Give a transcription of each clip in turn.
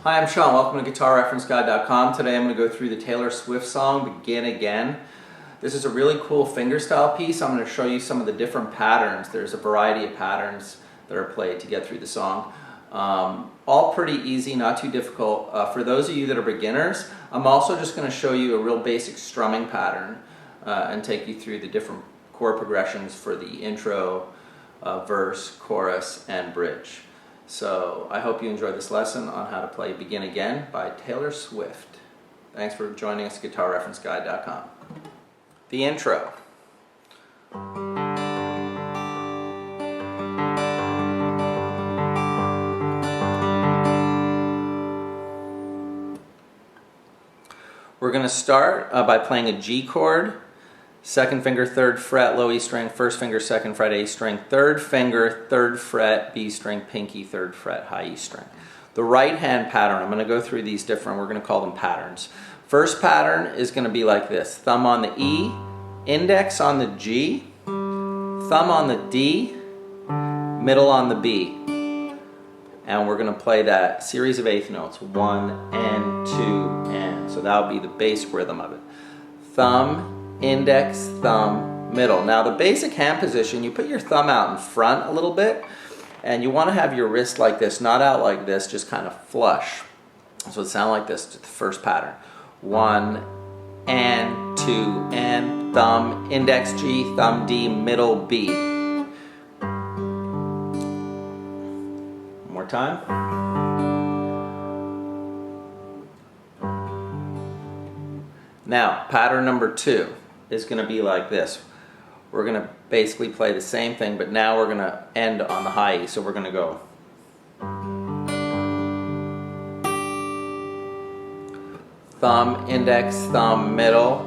Hi, I'm Shawn. Welcome to GuitarReferenceGuide.com. Today I'm going to go through the Taylor Swift song, Begin Again. This is a really cool fingerstyle piece. I'm going to show you some of the different patterns. There's a variety of patterns that are played to get through the song. All pretty easy, not too difficult. For those of you that are beginners, I'm also just going to show you a real basic strumming pattern and take you through the different chord progressions for the intro, verse, chorus, and bridge. So I hope you enjoyed this lesson on how to play Begin Again by Taylor Swift. Thanks for joining us at GuitarReferenceGuide.com. The intro. We're going to start by playing a G chord. Second finger, 3rd fret, low E string, first finger, 2nd fret, A string, 3rd finger, 3rd fret, B string, pinky, 3rd fret, high E string. The right hand pattern, I'm going to go through these different, we're going to call them patterns. First pattern is going to be like this: thumb on the E, index on the G, thumb on the D, middle on the B. And we're going to play that series of eighth notes, 1 and 2 and. So that would be the basic rhythm of it. Thumb, index, thumb, middle. Now the basic hand position, you put your thumb out in front a little bit, and you want to have your wrist like this, not out like this, just kind of flush. So it sounds like this, the first pattern. 1 and 2 and, thumb, index G, thumb D, middle B. One more time. Now, pattern number 2 is going to be like this. We're going to basically play the same thing, but now we're going to end on the high E. So we're going to go thumb, index, thumb, middle,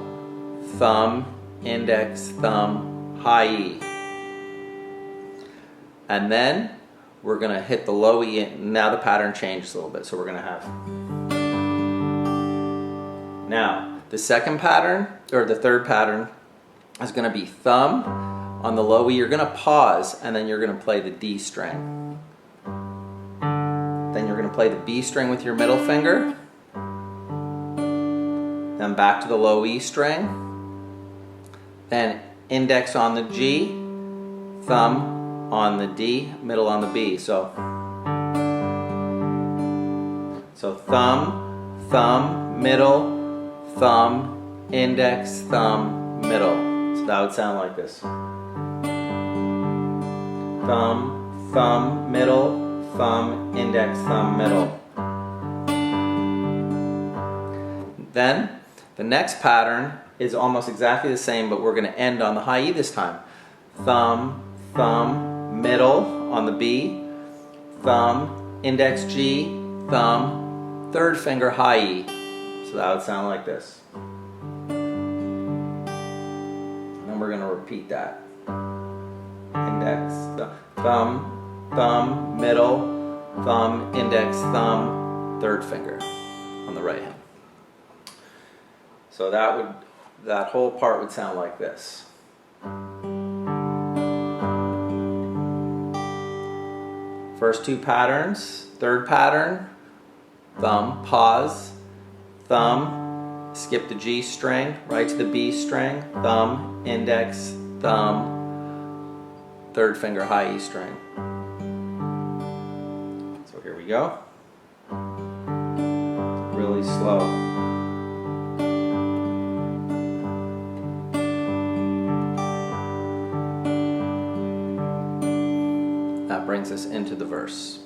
thumb, index, thumb, high E. And then we're going to hit the low E. Now the pattern changes a little bit. So we're going to have. Now, the second pattern, or the third pattern, is going to be thumb on the low E. You're going to pause, and then you're going to play the D string. Then you're going to play the B string with your middle finger. Then back to the low E string. Then index on the G, thumb on the D, middle on the B. So thumb, thumb, middle, thumb, index, thumb, middle. So that would sound like this. Thumb, thumb, middle, thumb, index, thumb, middle. Then the next pattern is almost exactly the same, but we're going to end on the high E this time. Thumb, thumb, middle on the B, thumb, index G, thumb, 3rd finger, high E. So that would sound like this. And then we're going to repeat that. Index, thumb, thumb, middle, thumb, index, thumb, 3rd finger on the right hand. So that whole part would sound like this. First two patterns. Third pattern, thumb, pause, thumb, skip the G string, right to the B string, thumb, index, thumb, 3rd finger, high E string. So here we go. Really slow. That brings us into the verse.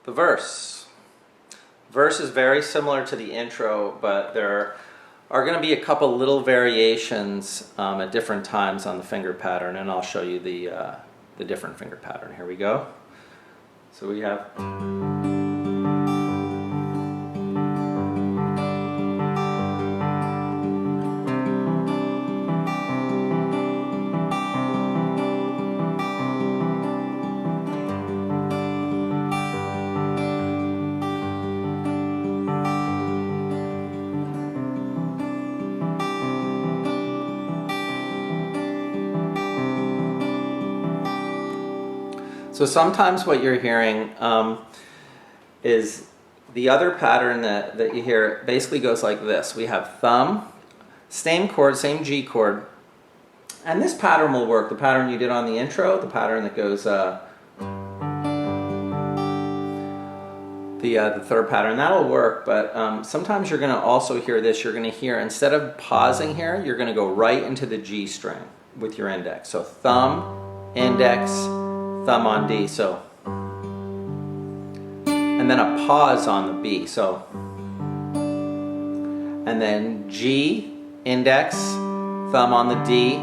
The verse. Verse is very similar to the intro, but there are going to be a couple little variations at different times on the finger pattern, and I'll show you the different finger pattern. Here we go. So we have. So sometimes what you're hearing is the other pattern that you hear basically goes like this. We have thumb, same chord, same G chord, and this pattern will work. The pattern you did on the intro, the pattern that goes, the third pattern, that'll work, but sometimes you're going to also hear this. You're going to hear, instead of pausing here, you're going to go right into the G string with your index. So thumb, index, thumb on D, so, and then a pause on the B, so, and then G, index, thumb on the D,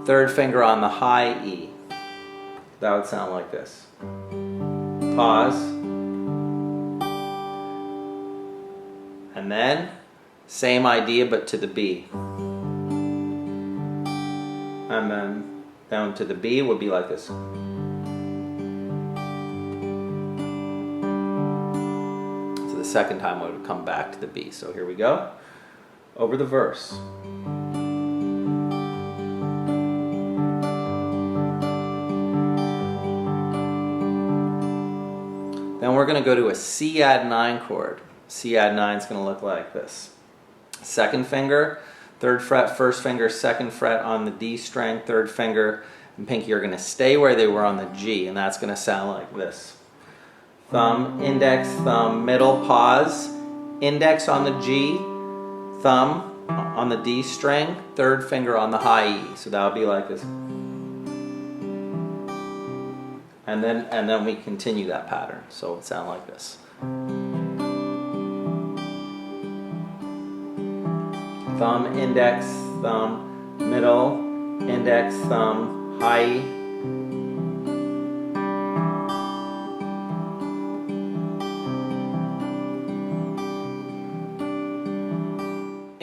third finger on the high E. That would sound like this. Pause. And then, same idea but to the B. And then down to the B would be like this. So the second time we would come back to the B. So here we go. Over the verse. Then we're going to go to a C add 9 chord. C add 9 is going to look like this. Second finger, third fret, first finger, second fret on the D string, third finger and pinky are going to stay where they were on the G, and that's going to sound like this. Thumb, index, thumb, middle, pause, index on the G, thumb on the D string, third finger on the high E. So that would be like this. And then we continue that pattern. So it would sound like this. Thumb, index, thumb, middle, index, thumb, high E.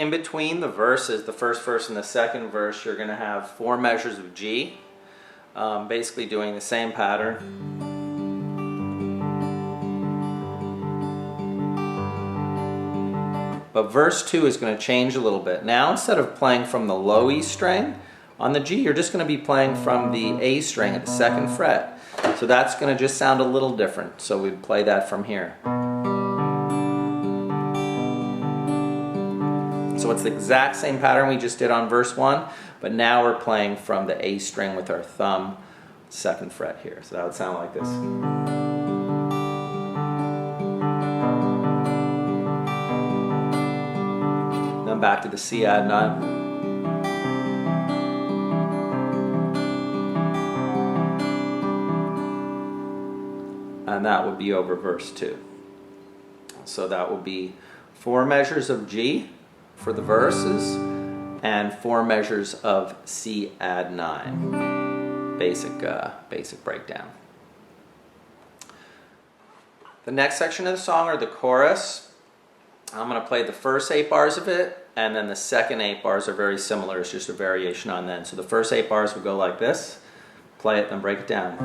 In between the verses, the first verse and the second verse, you're going to have 4 measures of G, basically doing the same pattern. But verse 2 is going to change a little bit. Now, instead of playing from the low E string on the G, you're just going to be playing from the A string at the second fret. So that's going to just sound a little different. So we'd play that from here. So it's the exact same pattern we just did on verse 1, but now we're playing from the A string with our thumb, second fret here. So that would sound like this. Then back to the C add 9. And that would be over verse 2. So that will be 4 measures of G for the verses and 4 measures of C add 9. Basic breakdown. The next section of the song are the chorus. I'm going to play the first 8 bars of it, and then the second 8 bars are very similar. It's just a variation on them. So the first 8 bars will go like this. Play it, then break it down.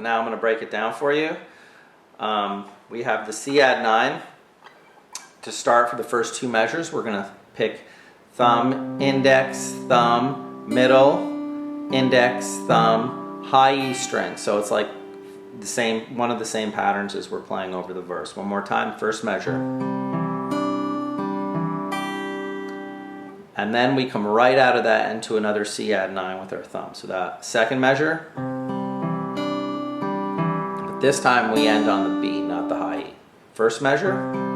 Now I'm going to break it down for you. We have the C add 9. To start for the first 2 measures, we're going to pick thumb, index, thumb, middle, index, thumb, high E string. So it's like the same, one of the same patterns as we're playing over the verse. One more time, first measure. And then we come right out of that into another C add 9 with our thumb. So that second measure. But this time we end on the B, not the high E. First measure.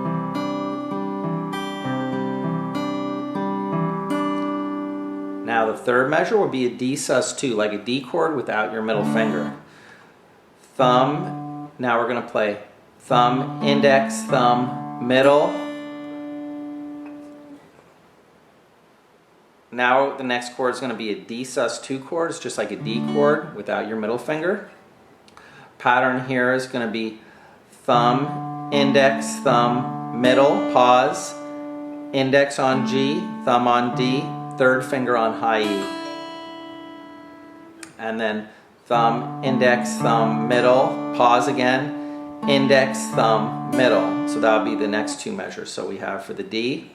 Now the third measure would be a D sus2, like a D chord without your middle finger. Thumb, now we're going to play thumb, index, thumb, middle. Now the next chord is going to be a D sus2 chord. It's just like a D chord without your middle finger. Pattern here is going to be thumb, index, thumb, middle, pause, index on G, thumb on D, third finger on high E. And then thumb, index, thumb, middle, pause again, index, thumb, middle. So that would be the next two measures. So we have for the D,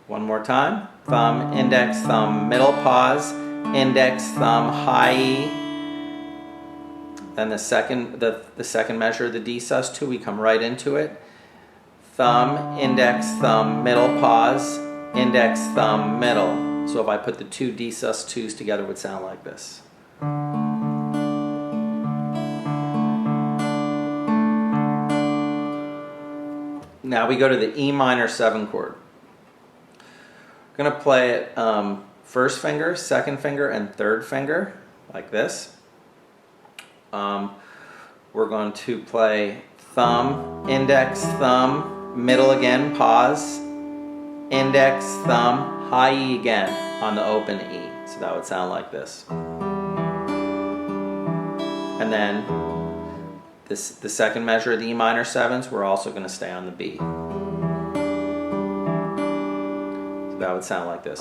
one more time, thumb, index, thumb, middle, pause, index, thumb, high E. Then the second measure, the D sus2, we come right into it. Thumb, index, thumb, middle, pause, index, thumb, middle. So if I put the two D sus2s together, it would sound like this. Now we go to the E minor 7 chord. We're going to play it first finger, second finger, and third finger, like this. We're going to play thumb, index, thumb, middle again, pause, index, thumb, high E again on the open E. So that would sound like this. And then the second measure of the E minor 7s, we're also going to stay on the B. So that would sound like this.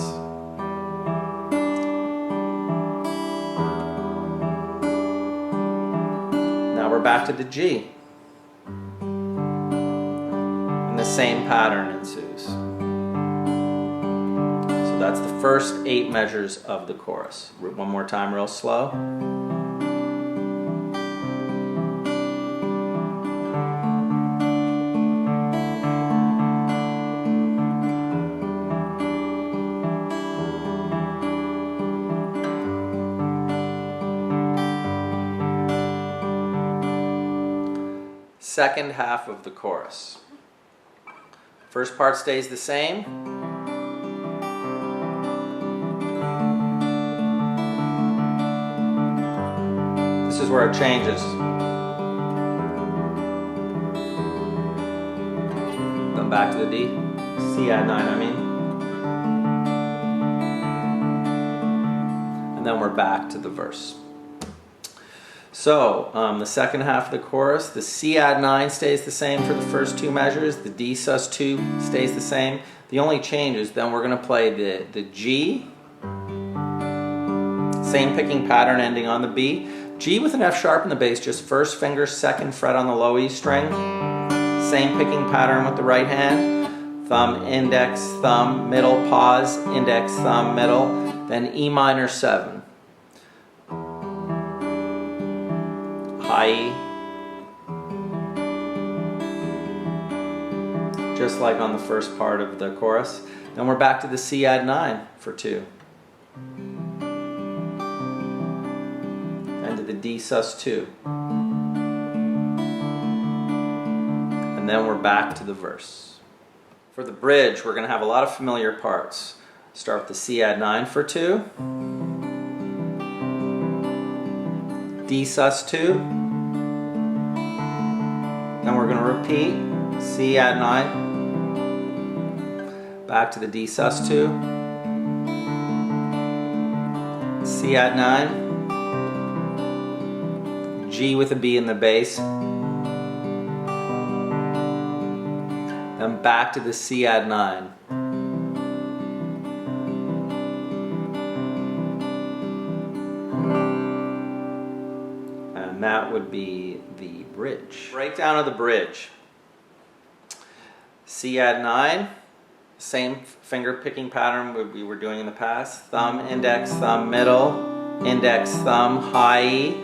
Now we're back to the G. And the same pattern ensues. So that's the first 8 measures of the chorus. One more time real slow. Second half of the chorus. First part stays the same. This is where it changes. Then back to the D. C add 9, I mean. And then we're back to the verse. So, the second half of the chorus, the C add 9 stays the same for the first 2 measures, the D sus2 stays the same. The only change is then we're going to play the G, same picking pattern ending on the B. G with an F sharp in the bass, just first finger, second fret on the low E string. Same picking pattern with the right hand. Thumb, index, thumb, middle, pause, index, thumb, middle. Then E minor 7. High E, just like on the first part of the chorus. Then we're back to the C add 9 for 2. And to the D sus2. And then we're back to the verse. For the bridge, we're going to have a lot of familiar parts. Start with the C add 9 for 2. D sus2. Then we're going to repeat C add 9, back to the D sus2, C add 9, G with a B in the bass, then back to the C add 9. And that would be the bridge. Breakdown of the bridge. C add 9, same finger picking pattern we were doing in the past. Thumb, index, thumb, middle, index, thumb, high E,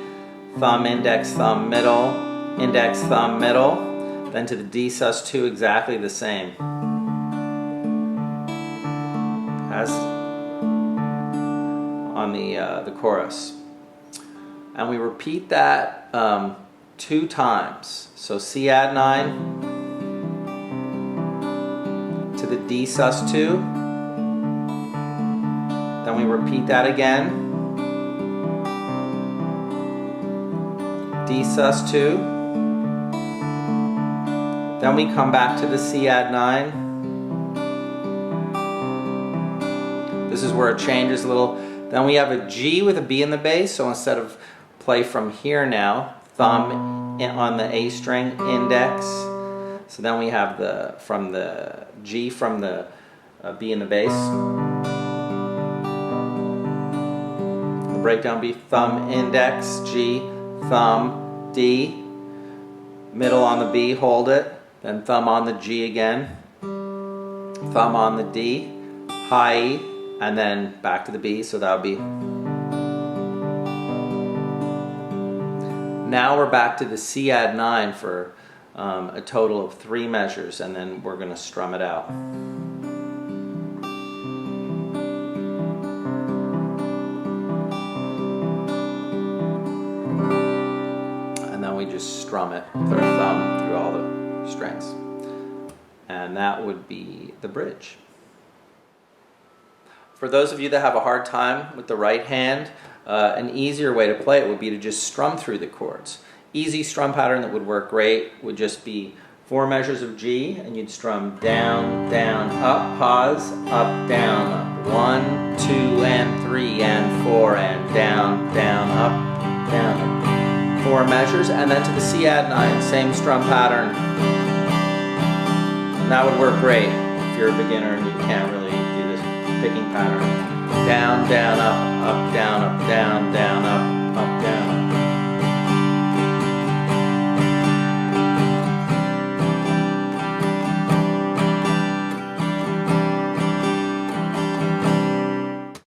thumb, index, thumb, middle, index, thumb, middle. Then to the D sus2, exactly the same as on the chorus. And we repeat that 2 times. So C add 9 to the D sus2. Then we repeat that again. D sus2. Then we come back to the C add 9. This is where it changes a little. Then we have a G with a B in the bass, so instead of play from here now, thumb on the A string, index. So then we have from the G from the B in the bass. breakdown B, thumb, index, G, thumb, D, middle on the B, hold it, then thumb on the G again, thumb on the D, high E, and then back to the B, so that would be. Now we're back to the C add 9 for a total of 3 measures, and then we're going to strum it out. And then we just strum it with our thumb through all the strings. And that would be the bridge. For those of you that have a hard time with the right hand, an easier way to play it would be to just strum through the chords. Easy strum pattern that would work great would just be 4 measures of G, and you'd strum down, down, up, pause, up, down, up. 1, 2, and 3, and 4, and down, down, up, down, up. 4 measures, and then to the C add 9, same strum pattern. And that would work great if you're a beginner and you can't really do this picking pattern. Down, down, up, down, up, down, down, up.